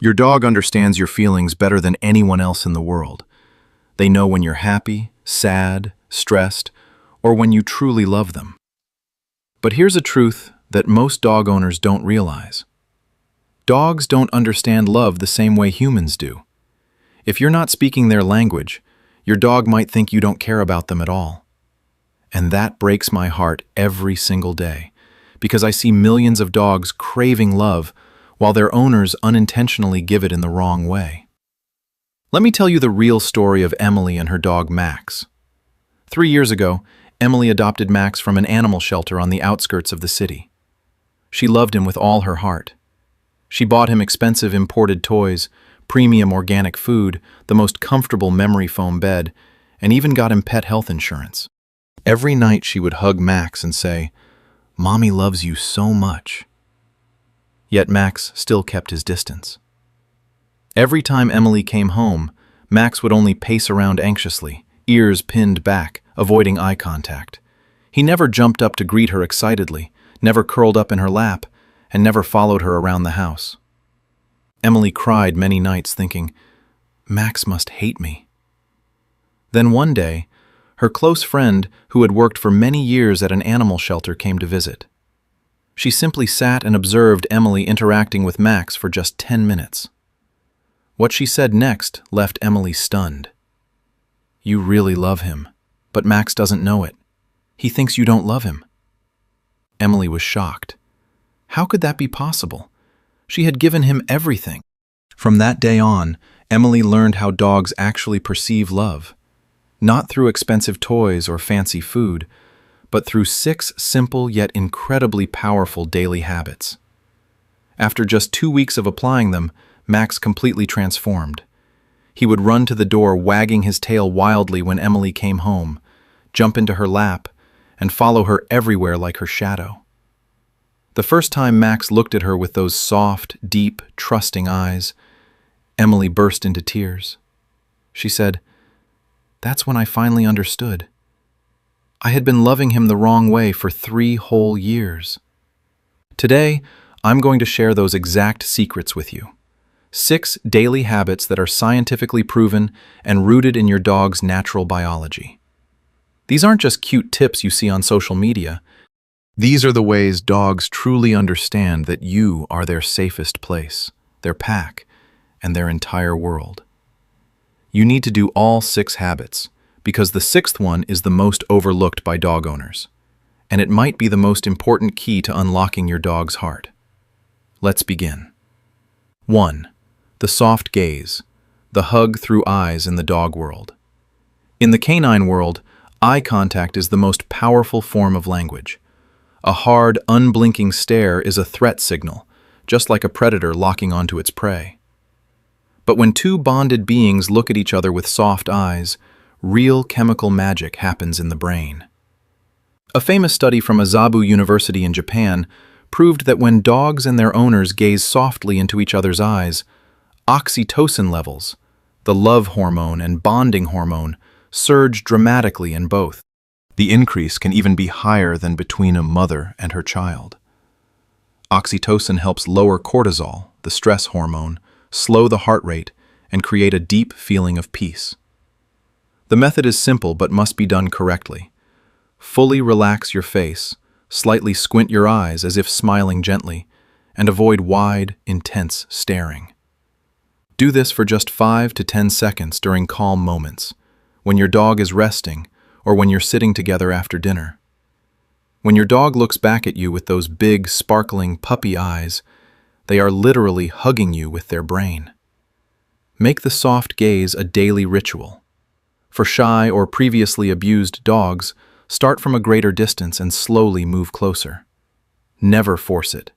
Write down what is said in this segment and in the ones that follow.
Your dog understands your feelings better than anyone else in the world. They know when you're happy, sad, stressed, or when you truly love them. But here's a truth that most dog owners don't realize. Dogs don't understand love the same way humans do. If you're not speaking their language, your dog might think you don't care about them at all. And that breaks my heart every single day, because I see millions of dogs craving love while their owners unintentionally give it in the wrong way. Let me tell you the real story of Emily and her dog Max. 3 years ago, Emily adopted Max from an animal shelter on the outskirts of the city. She loved him with all her heart. She bought him expensive imported toys, premium organic food, the most comfortable memory foam bed, and even got him pet health insurance. Every night she would hug Max and say, "Mommy loves you so much." Yet Max still kept his distance. Every time Emily came home, Max would only pace around anxiously, ears pinned back, avoiding eye contact. He never jumped up to greet her excitedly, never curled up in her lap, and never followed her around the house. Emily cried many nights thinking, "Max must hate me." Then one day, her close friend, who had worked for many years at an animal shelter, came to visit. She simply sat and observed Emily interacting with Max for just 10 minutes. What she said next left Emily stunned. "You really love him, but Max doesn't know it. He thinks you don't love him." Emily was shocked. How could that be possible? She had given him everything. From that day on, Emily learned how dogs actually perceive love. Not through expensive toys or fancy food, but through 6 simple yet incredibly powerful daily habits. After just 2 weeks of applying them, Max completely transformed. He would run to the door wagging his tail wildly when Emily came home, jump into her lap, and follow her everywhere like her shadow. The first time Max looked at her with those soft, deep, trusting eyes, Emily burst into tears. She said, "That's when I finally understood. I had been loving him the wrong way for 3 whole years." Today, I'm going to share those exact secrets with you. 6 daily habits that are scientifically proven and rooted in your dog's natural biology. These aren't just cute tips you see on social media. These are the ways dogs truly understand that you are their safest place, their pack, and their entire world. You need to do all 6 habits, because the 6th one is the most overlooked by dog owners, and it might be the most important key to unlocking your dog's heart. Let's begin. 1. The soft gaze, the hug through eyes in the dog world. In the canine world, eye contact is the most powerful form of language. A hard, unblinking stare is a threat signal, just like a predator locking onto its prey. But when 2 bonded beings look at each other with soft eyes, real chemical magic happens in the brain. A famous study from Azabu University in Japan proved that when dogs and their owners gaze softly into each other's eyes, oxytocin levels, the love hormone and bonding hormone, surge dramatically in both. The increase can even be higher than between a mother and her child. Oxytocin helps lower cortisol, the stress hormone, slow the heart rate, and create a deep feeling of peace. The method is simple but must be done correctly. Fully relax your face, slightly squint your eyes as if smiling gently, and avoid wide, intense staring. Do this for just 5 to 10 seconds during calm moments, when your dog is resting, or when you're sitting together after dinner. When your dog looks back at you with those big, sparkling puppy eyes, they are literally hugging you with their brain. Make the soft gaze a daily ritual. For shy or previously abused dogs, start from a greater distance and slowly move closer. Never force it.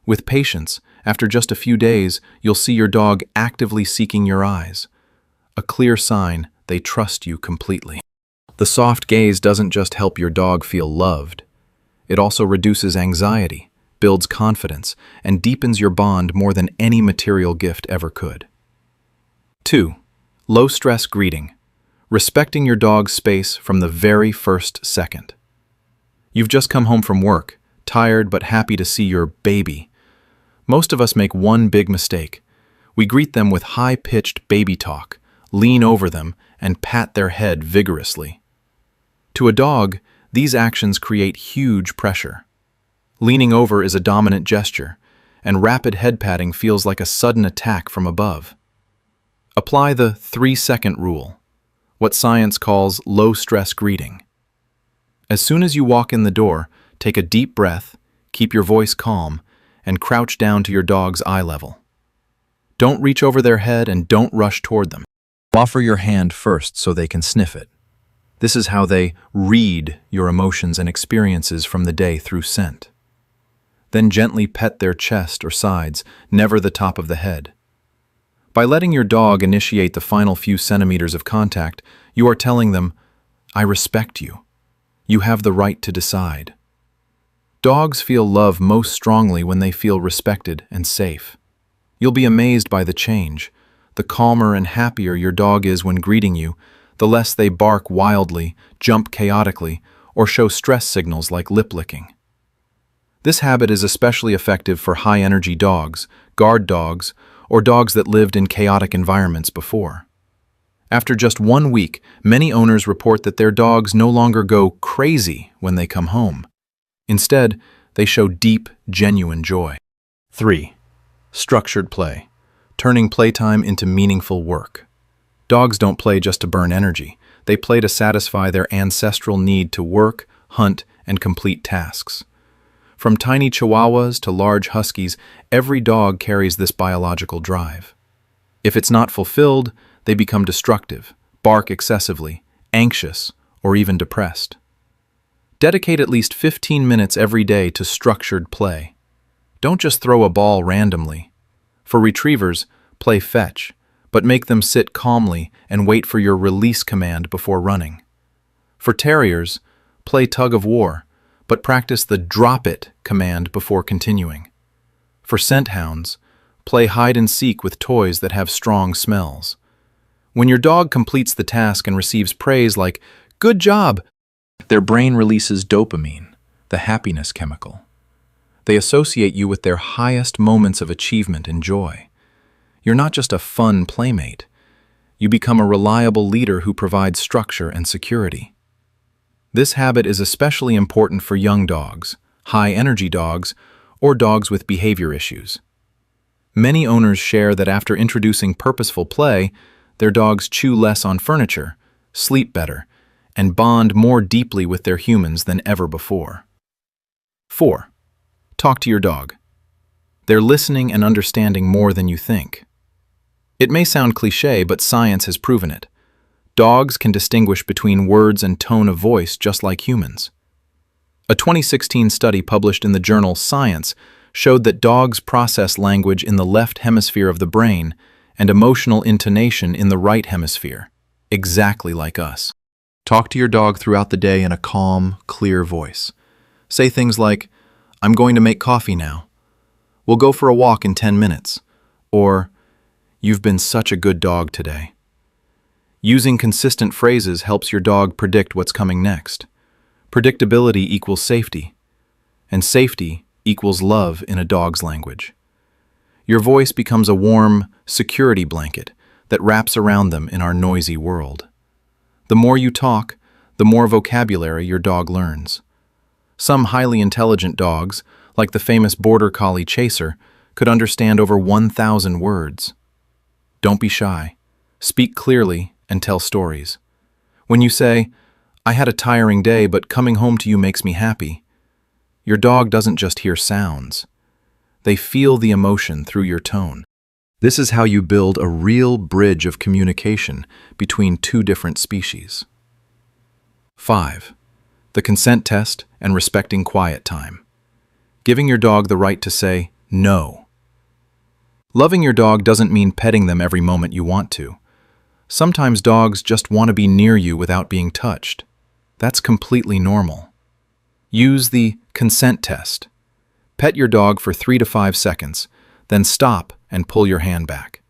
With patience, after just a few days, you'll see your dog actively seeking your eyes, a clear sign they trust you completely. The soft gaze doesn't just help your dog feel loved. It also reduces anxiety, builds confidence, and deepens your bond more than any material gift ever could. 2. Low-stress greeting. Respecting your dog's space from the very first second. You've just come home from work, tired but happy to see your baby. Most of us make one big mistake. We greet them with high-pitched baby talk, lean over them, and pat their head vigorously. To a dog, these actions create huge pressure. Leaning over is a dominant gesture, and rapid head patting feels like a sudden attack from above. Apply the 3-second rule, what science calls low-stress greeting. As soon as you walk in the door, take a deep breath, keep your voice calm, and crouch down to your dog's eye level. Don't reach over their head and don't rush toward them. Offer your hand first so they can sniff it. This is how they read your emotions and experiences from the day through scent. Then gently pet their chest or sides, never the top of the head. By letting your dog initiate the final few centimeters of contact, you are telling them, "I respect you. You have the right to decide." Dogs feel love most strongly when they feel respected and safe. You'll be amazed by the change. The calmer and happier your dog is when greeting you, the less they bark wildly, jump chaotically, or show stress signals like lip licking. This habit is especially effective for high-energy dogs, guard dogs, or dogs that lived in chaotic environments before. After just 1 week, many owners report that their dogs no longer go crazy when they come home. Instead, they show deep, genuine joy. 3. Structured play, turning playtime into meaningful work. Dogs don't play just to burn energy. They play to satisfy their ancestral need to work, hunt, and complete tasks. From tiny chihuahuas to large huskies, every dog carries this biological drive. If it's not fulfilled, they become destructive, bark excessively, anxious, or even depressed. Dedicate at least 15 minutes every day to structured play. Don't just throw a ball randomly. For retrievers, play fetch, but make them sit calmly and wait for your release command before running. For terriers, play tug of war, but practice the drop it command before continuing. For scent hounds, play hide and seek with toys that have strong smells. When your dog completes the task and receives praise like, "Good job," their brain releases dopamine, the happiness chemical. They associate you with their highest moments of achievement and joy. You're not just a fun playmate. You become a reliable leader who provides structure and security. This habit is especially important for young dogs, high-energy dogs, or dogs with behavior issues. Many owners share that after introducing purposeful play, their dogs chew less on furniture, sleep better, and bond more deeply with their humans than ever before. 4. Talk to your dog. They're listening and understanding more than you think. It may sound cliché, but science has proven it. Dogs can distinguish between words and tone of voice just like humans. A 2016 study published in the journal Science showed that dogs process language in the left hemisphere of the brain and emotional intonation in the right hemisphere, exactly like us. Talk to your dog throughout the day in a calm, clear voice. Say things like, "I'm going to make coffee now." "We'll go for a walk in 10 minutes. Or, "You've been such a good dog today." Using consistent phrases helps your dog predict what's coming next. Predictability equals safety, and safety equals love in a dog's language. Your voice becomes a warm security blanket that wraps around them in our noisy world. The more you talk, the more vocabulary your dog learns. Some highly intelligent dogs, like the famous Border Collie Chaser, could understand over 1,000 words. Don't be shy. Speak clearly and tell stories. When you say, "I had a tiring day, but coming home to you makes me happy," your dog doesn't just hear sounds. They feel the emotion through your tone. This is how you build a real bridge of communication between two different species. 5. The consent test and respecting quiet time. Giving your dog the right to say no. Loving your dog doesn't mean petting them every moment you want to. Sometimes dogs just want to be near you without being touched. That's completely normal. Use the consent test. Pet your dog for 3 to 5 seconds, then stop and pull your hand back.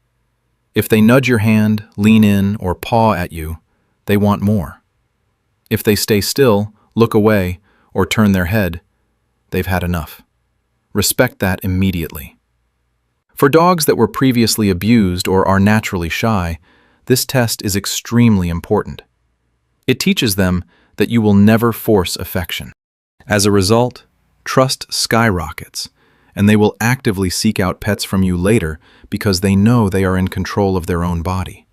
If they nudge your hand, lean in, or paw at you, they want more. If they stay still, look away, or turn their head, they've had enough. Respect that immediately. For dogs that were previously abused or are naturally shy, this test is extremely important. It teaches them that you will never force affection. As a result, trust skyrockets, and they will actively seek out pets from you later because they know they are in control of their own body.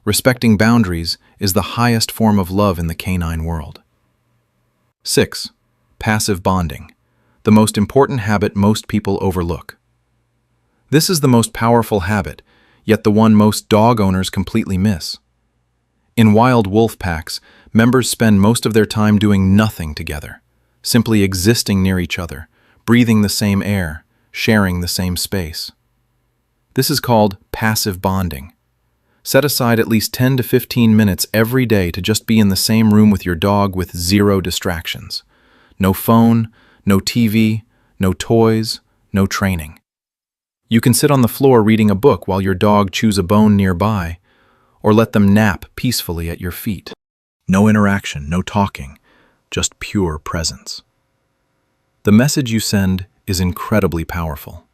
Respecting boundaries is the highest form of love in the canine world. 6. Passive bonding, the most important habit most people overlook. This is the most powerful habit, yet the one most dog owners completely miss. In wild wolf packs, members spend most of their time doing nothing together, simply existing near each other, breathing the same air, sharing the same space. This is called passive bonding. Set aside at least 10 to 15 minutes every day to just be in the same room with your dog with zero distractions. No phone, no TV, no toys, no training. You can sit on the floor reading a book while your dog chews a bone nearby, or let them nap peacefully at your feet. No interaction, no talking, just pure presence. The message you send is incredibly powerful.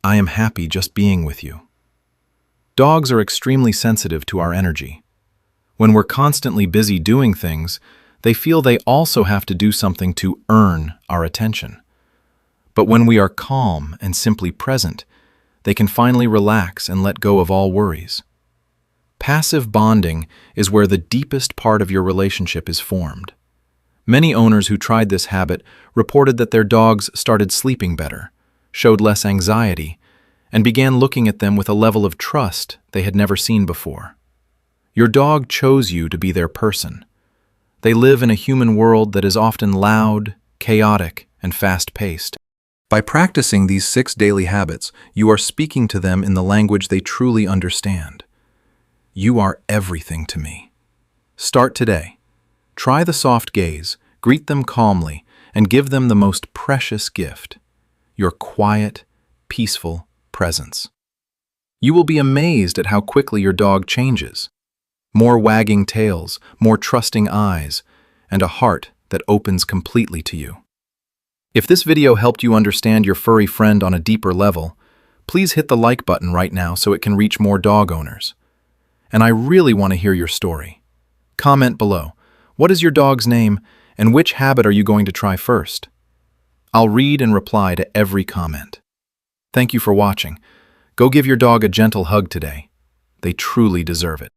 I am happy just being with you. Dogs are extremely sensitive to our energy. When we're constantly busy doing things, they feel they also have to do something to earn our attention. But when we are calm and simply present, they can finally relax and let go of all worries. Passive bonding is where the deepest part of your relationship is formed. Many owners who tried this habit reported that their dogs started sleeping better, showed less anxiety, and began looking at them with a level of trust they had never seen before. Your dog chose you to be their person. They live in a human world that is often loud, chaotic, and fast-paced. By practicing these 6 daily habits, you are speaking to them in the language they truly understand. You are everything to me. Start today. Try the soft gaze, greet them calmly, and give them the most precious gift, your quiet, peaceful presence. You will be amazed at how quickly your dog changes. More wagging tails, more trusting eyes, and a heart that opens completely to you. If this video helped you understand your furry friend on a deeper level, please hit the like button right now so it can reach more dog owners. And I really want to hear your story. Comment below. What is your dog's name, and which habit are you going to try first? I'll read and reply to every comment. Thank you for watching. Go give your dog a gentle hug today. They truly deserve it.